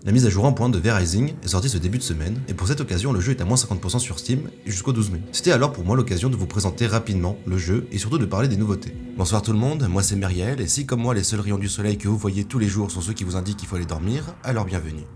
La mise à jour en point de V-Rising est sortie ce début de semaine, et pour cette occasion, le jeu est à moins 50% sur Steam jusqu'au 12 mai. C'était alors pour moi l'occasion de vous présenter rapidement le jeu et surtout de parler des nouveautés. Bonsoir tout le monde, moi c'est Myriel, et si comme moi les seuls rayons du soleil que vous voyez tous les jours sont ceux qui vous indiquent qu'il faut aller dormir, alors bienvenue.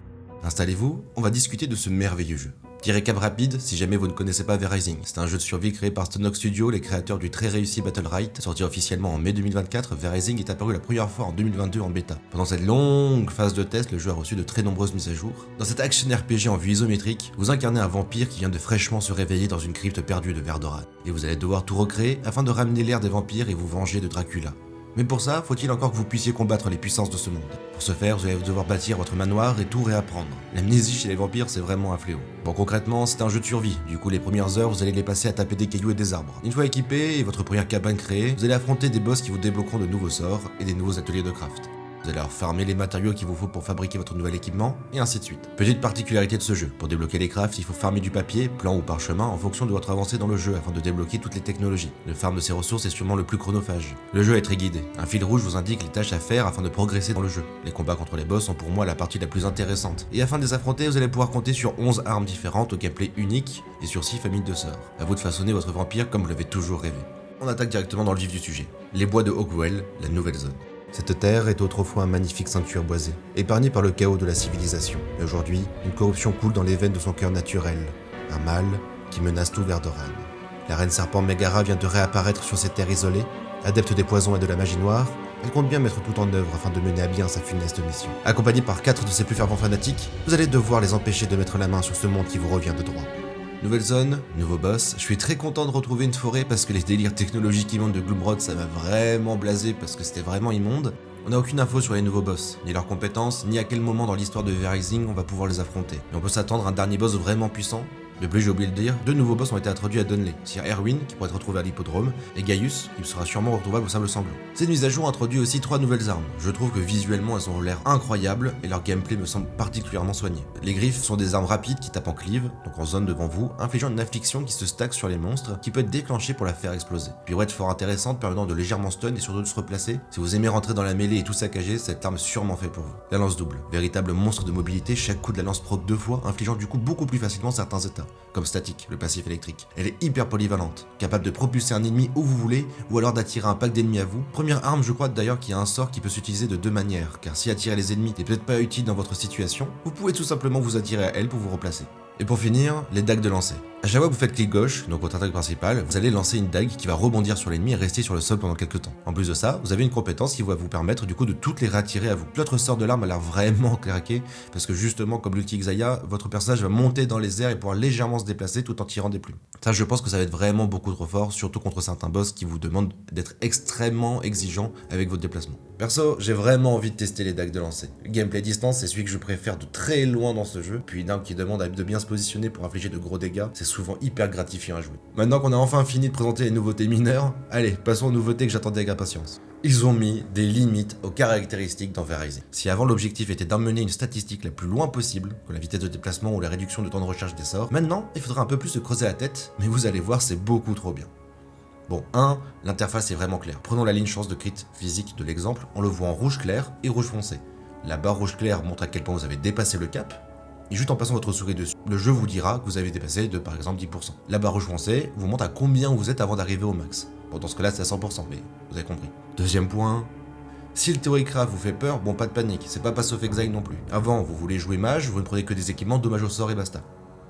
Installez-vous, on va discuter de ce merveilleux jeu. Petit récap rapide, si jamais vous ne connaissez pas V-Rising, c'est un jeu de survie créé par Stonox Studio, les créateurs du très réussi Battlerite. Sorti officiellement en mai 2024, V-Rising est apparu la première fois en 2022 en bêta. Pendant cette longue phase de test, le jeu a reçu de très nombreuses mises à jour. Dans cet action RPG en vue isométrique, vous incarnez un vampire qui vient de fraîchement se réveiller dans une crypte perdue de Verdoran. Et vous allez devoir tout recréer afin de ramener l'ère des vampires et vous venger de Dracula. Mais pour ça, faut-il encore que vous puissiez combattre les puissances de ce monde. Pour ce faire, vous allez devoir bâtir votre manoir et tout réapprendre. L'amnésie chez les vampires, c'est vraiment un fléau. Bon, concrètement, c'est un jeu de survie. Du coup, les premières heures, vous allez les passer à taper des cailloux et des arbres. Une fois équipé et votre première cabane créée, vous allez affronter des boss qui vous débloqueront de nouveaux sorts et des nouveaux ateliers de craft. Vous allez alors farmer les matériaux qu'il vous faut pour fabriquer votre nouvel équipement, et ainsi de suite. Petite particularité de ce jeu, pour débloquer les crafts, il faut farmer du papier, plan ou parchemin en fonction de votre avancée dans le jeu afin de débloquer toutes les technologies. Le farm de ces ressources est sûrement le plus chronophage. Le jeu est très guidé. Un fil rouge vous indique les tâches à faire afin de progresser dans le jeu. Les combats contre les boss sont pour moi la partie la plus intéressante. Et afin de les affronter, vous allez pouvoir compter sur 11 armes différentes au gameplay unique et sur 6 familles de sorts. À vous de façonner votre vampire comme vous l'avez toujours rêvé. On attaque directement dans le vif du sujet. Les bois de Hogwell, la nouvelle zone. Cette terre est autrefois un magnifique sanctuaire boisé, épargné par le chaos de la civilisation. Et aujourd'hui, une corruption coule dans les veines de son cœur naturel, un mal qui menace tout Verdoran. La reine serpent Megara vient de réapparaître sur cette terre isolée, adepte des poisons et de la magie noire. Elle compte bien mettre tout en œuvre afin de mener à bien sa funeste mission. Accompagnée par 4 de ses plus fervents fanatiques, vous allez devoir les empêcher de mettre la main sur ce monde qui vous revient de droit. Nouvelle zone, nouveau boss, je suis très content de retrouver une forêt parce que les délires technologiques immondes de Gloomrod ça m'a vraiment blasé parce que c'était vraiment immonde. On n'a aucune info sur les nouveaux boss, ni leurs compétences, ni à quel moment dans l'histoire de V-Rising on va pouvoir les affronter. Mais on peut s'attendre à un dernier boss vraiment puissant. De plus, j'ai oublié de le dire, 2 nouveaux boss ont été introduits à Dunley, Sir Erwin, qui pourrait être retrouvé à l'hippodrome, et Gaius, qui sera sûrement retrouvable au sable sanglant. Ces mises à jour ont introduit aussi 3 nouvelles armes. Je trouve que visuellement elles ont l'air incroyables, et leur gameplay me semble particulièrement soigné. Les griffes sont des armes rapides qui tapent en cleave, donc en zone devant vous, infligeant une affliction qui se stack sur les monstres, qui peut être déclenchée pour la faire exploser. Pirouette fort intéressante permettant de légèrement stun et surtout de se replacer. Si vous aimez rentrer dans la mêlée et tout saccager, cette arme est sûrement faite pour vous. La lance double, véritable monstre de mobilité, chaque coup de la lance proc 2 fois, infligeant du coup beaucoup plus facilement certains états, comme statique, le passif électrique. Elle est hyper polyvalente, capable de propulser un ennemi où vous voulez, ou alors d'attirer un pack d'ennemis à vous. Première arme, je crois d'ailleurs qu'il y a un sort qui peut s'utiliser de 2 manières, car si attirer les ennemis n'est peut-être pas utile dans votre situation, vous pouvez tout simplement vous attirer à elle pour vous replacer. Et pour finir, les dagues de lancer. À chaque fois que vous faites clic gauche, donc votre attaque principale, vous allez lancer une dague qui va rebondir sur l'ennemi et rester sur le sol pendant quelques temps. En plus de ça, vous avez une compétence qui va vous permettre du coup de toutes les réattirer à vous. L'autre sort de l'arme a l'air vraiment craqué, parce que justement comme l'ulti Xayah, votre personnage va monter dans les airs et pouvoir légèrement se déplacer tout en tirant des plumes. Ça je pense que ça va être vraiment beaucoup trop fort, surtout contre certains boss qui vous demandent d'être extrêmement exigeant avec votre déplacement. Perso, j'ai vraiment envie de tester les dagues de lancer. Le gameplay distance, c'est celui que je préfère de très loin dans ce jeu, puis une arme qui demande de bien se positionner pour infliger de gros dégâts, c'est souvent hyper gratifiant à jouer. Maintenant qu'on a enfin fini de présenter les nouveautés mineures, allez, passons aux nouveautés que j'attendais avec impatience. Ils ont mis des limites aux caractéristiques dans V-Rising. Si avant l'objectif était d'emmener une statistique la plus loin possible, que la vitesse de déplacement ou la réduction de temps de recharge des sorts, maintenant il faudra un peu plus se creuser la tête, mais vous allez voir c'est beaucoup trop bien. Bon, 1, l'interface est vraiment claire. Prenons la ligne chance de crit physique de l'exemple, on le voit en rouge clair et rouge foncé. La barre rouge clair montre à quel point vous avez dépassé le cap, et juste en passant votre souris dessus, le jeu vous dira que vous avez dépassé de par exemple 10%. La barre rouge foncée vous montre à combien vous êtes avant d'arriver au max. Bon, dans ce cas-là, c'est à 100%, mais vous avez compris. Deuxième point, si le Theorycraft vous fait peur, bon, pas de panique, c'est pas Pass of Exile non plus. Avant, vous voulez jouer mage, vous ne prenez que des équipements, dommage au sort et basta.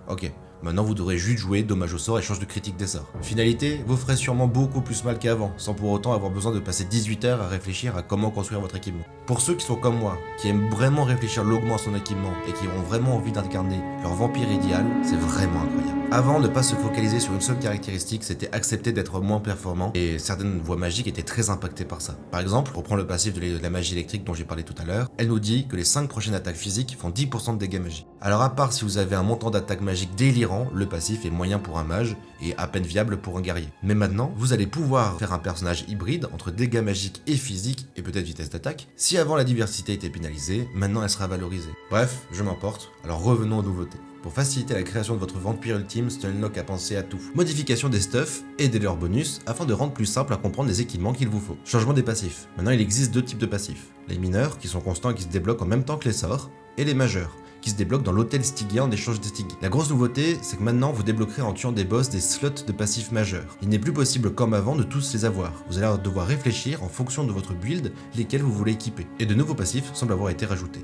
Ok, maintenant vous devrez juste jouer dommage au sort et change de critique des sorts. Finalité, vous ferez sûrement beaucoup plus mal qu'avant, sans pour autant avoir besoin de passer 18 heures à réfléchir à comment construire votre équipement. Pour ceux qui sont comme moi, qui aiment vraiment réfléchir longuement à son équipement et qui ont vraiment envie d'incarner leur vampire idéal, c'est vraiment incroyable. Avant, ne pas se focaliser sur une seule caractéristique, c'était accepter d'être moins performant, et certaines voies magiques étaient très impactées par ça. Par exemple, pour prendre le passif de la magie électrique dont j'ai parlé tout à l'heure, elle nous dit que les 5 prochaines attaques physiques font 10% de dégâts magiques. Alors à part si vous avez un montant d'attaque magique délirant, le passif est moyen pour un mage et à peine viable pour un guerrier. Mais maintenant, vous allez pouvoir faire un personnage hybride entre dégâts magiques et physiques et peut-être vitesse d'attaque. Si avant la diversité était pénalisée, maintenant elle sera valorisée. Bref, je m'emporte, alors revenons aux nouveautés. Pour faciliter la création de votre vampire ultime, Stunlock a pensé à tout. Modification des stuffs et des leurs bonus afin de rendre plus simple à comprendre les équipements qu'il vous faut. Changement des passifs. Maintenant il existe 2 types de passifs. Les mineurs qui sont constants et qui se débloquent en même temps que les sorts, et les majeurs qui se débloquent dans l'hôtel Stygia en échange des Stygi. La grosse nouveauté, c'est que maintenant vous débloquerez en tuant des boss des slots de passifs majeurs. Il n'est plus possible comme avant de tous les avoir. Vous allez devoir réfléchir en fonction de votre build lesquels vous voulez équiper. Et de nouveaux passifs semblent avoir été rajoutés.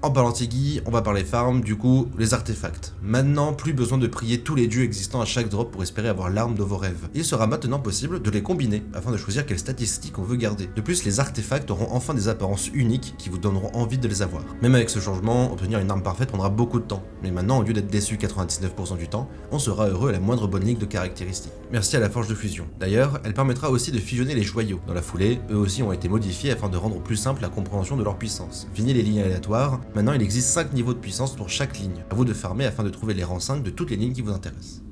En parlant Tiggy, on va parler farm, du coup, les artefacts. Maintenant, plus besoin de prier tous les dieux existants à chaque drop pour espérer avoir l'arme de vos rêves. Il sera maintenant possible de les combiner, afin de choisir quelles statistiques on veut garder. De plus, les artefacts auront enfin des apparences uniques qui vous donneront envie de les avoir. Même avec ce changement, obtenir une arme parfaite prendra beaucoup de temps. Mais maintenant, au lieu d'être déçu 99% du temps, on sera heureux à la moindre bonne ligue de caractéristiques. Merci à la forge de fusion. D'ailleurs, elle permettra aussi de fusionner les joyaux. Dans la foulée, eux aussi ont été modifiés afin de rendre plus simple la compréhension de leur puissance. Fini les lignes aléatoires, maintenant il existe 5 niveaux de puissance pour chaque ligne. À vous de farmer afin de trouver les rangs 5 de toutes les lignes qui vous intéressent.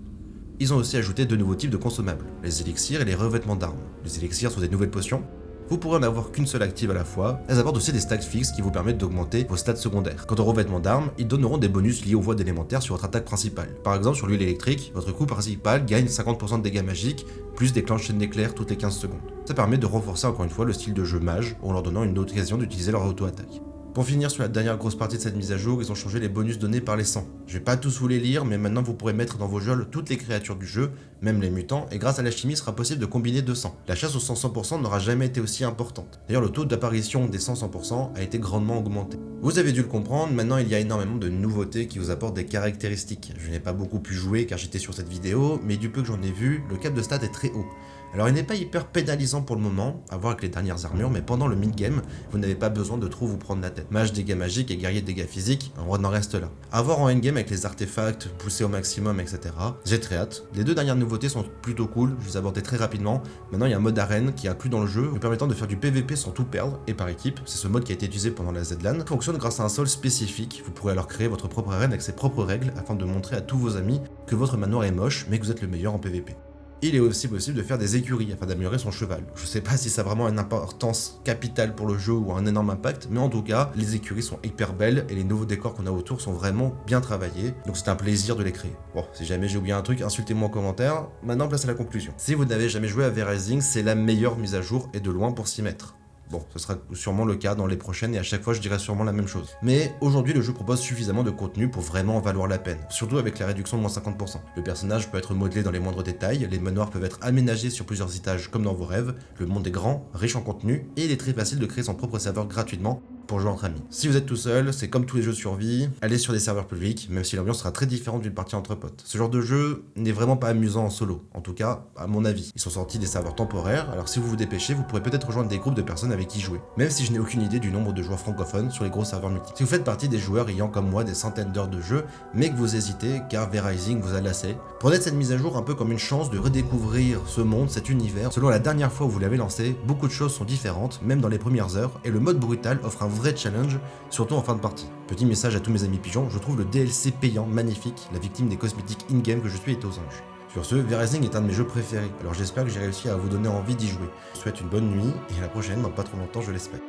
Ils ont aussi ajouté 2 nouveaux types de consommables, les élixirs et les revêtements d'armes. Les élixirs sont des nouvelles potions. Vous pourrez en avoir qu'une seule active à la fois. Elles apportent aussi des stacks fixes qui vous permettent d'augmenter vos stats secondaires. Quant aux revêtements d'armes, ils donneront des bonus liés aux voies d'élémentaires sur votre attaque principale. Par exemple, sur l'huile électrique, votre coup principal gagne 50% de dégâts magiques, plus déclenche chaîne d'éclairs toutes les 15 secondes. Ça permet de renforcer encore une fois le style de jeu mage, en leur donnant une occasion d'utiliser leur auto-attaque. Pour finir sur la dernière grosse partie de cette mise à jour, ils ont changé les bonus donnés par les sangs. Je vais pas tous vous les lire, mais maintenant vous pourrez mettre dans vos geôles toutes les créatures du jeu, même les mutants, et grâce à la chimie, il sera possible de combiner 2 sangs. La chasse au sang 100% n'aura jamais été aussi importante. D'ailleurs, le taux d'apparition des sangs 100% a été grandement augmenté. Vous avez dû le comprendre, maintenant il y a énormément de nouveautés qui vous apportent des caractéristiques. Je n'ai pas beaucoup pu jouer car j'étais sur cette vidéo, mais du peu que j'en ai vu, le cap de stats est très haut. Alors il n'est pas hyper pénalisant pour le moment, à voir avec les dernières armures, mais pendant le mid-game, vous n'avez pas besoin de trop vous prendre la tête. Mage dégâts magiques et guerrier dégâts physiques, on en reste là. À voir en endgame avec les artefacts, poussés au maximum, etc. J'ai très hâte. Les 2 dernières nouveautés sont plutôt cool, je les abordais très rapidement. Maintenant il y a un mode arène qui est inclus dans le jeu, vous permettant de faire du PVP sans tout perdre, et par équipe. C'est ce mode qui a été utilisé pendant la Z-LAN. Il fonctionne grâce à un sol spécifique, vous pourrez alors créer votre propre arène avec ses propres règles, afin de montrer à tous vos amis que votre manoir est moche, mais que vous êtes le meilleur en PVP. Il est aussi possible de faire des écuries afin d'améliorer son cheval. Je sais pas si ça a vraiment une importance capitale pour le jeu ou un énorme impact, mais en tout cas, les écuries sont hyper belles et les nouveaux décors qu'on a autour sont vraiment bien travaillés, donc c'est un plaisir de les créer. Bon, si jamais j'ai oublié un truc, insultez-moi en commentaire. Maintenant, place à la conclusion. Si vous n'avez jamais joué à V-Rising, c'est la meilleure mise à jour et de loin pour s'y mettre. Bon, ce sera sûrement le cas dans les prochaines et à chaque fois je dirai sûrement la même chose. Mais aujourd'hui le jeu propose suffisamment de contenu pour vraiment en valoir la peine, surtout avec la réduction de moins 50%. Le personnage peut être modelé dans les moindres détails, les manoirs peuvent être aménagés sur plusieurs étages comme dans vos rêves, le monde est grand, riche en contenu, et il est très facile de créer son propre serveur gratuitement pour jouer entre amis. Si vous êtes tout seul, c'est comme tous les jeux de survie, allez sur des serveurs publics, même si l'ambiance sera très différente d'une partie entre potes. Ce genre de jeu n'est vraiment pas amusant en solo, en tout cas, à mon avis. Ils sont sortis des serveurs temporaires, alors si vous vous dépêchez, vous pourrez peut-être rejoindre des groupes de personnes avec qui jouer. Même si je n'ai aucune idée du nombre de joueurs francophones sur les gros serveurs multi. Si vous faites partie des joueurs ayant comme moi des centaines d'heures de jeu, mais que vous hésitez car V-Rising vous a lassé, prenez cette mise à jour un peu comme une chance de redécouvrir ce monde, cet univers. Selon la dernière fois où vous l'avez lancé, beaucoup de choses sont différentes, même dans les premières heures, et le mode brutal offre un vrai challenge, surtout en fin de partie. Petit message à tous mes amis pigeons, je trouve le DLC payant magnifique, la victime des cosmétiques in-game que je suis est aux anges. Sur ce, V-Rising est un de mes jeux préférés, alors j'espère que j'ai réussi à vous donner envie d'y jouer. Je vous souhaite une bonne nuit, et à la prochaine dans pas trop longtemps je l'espère.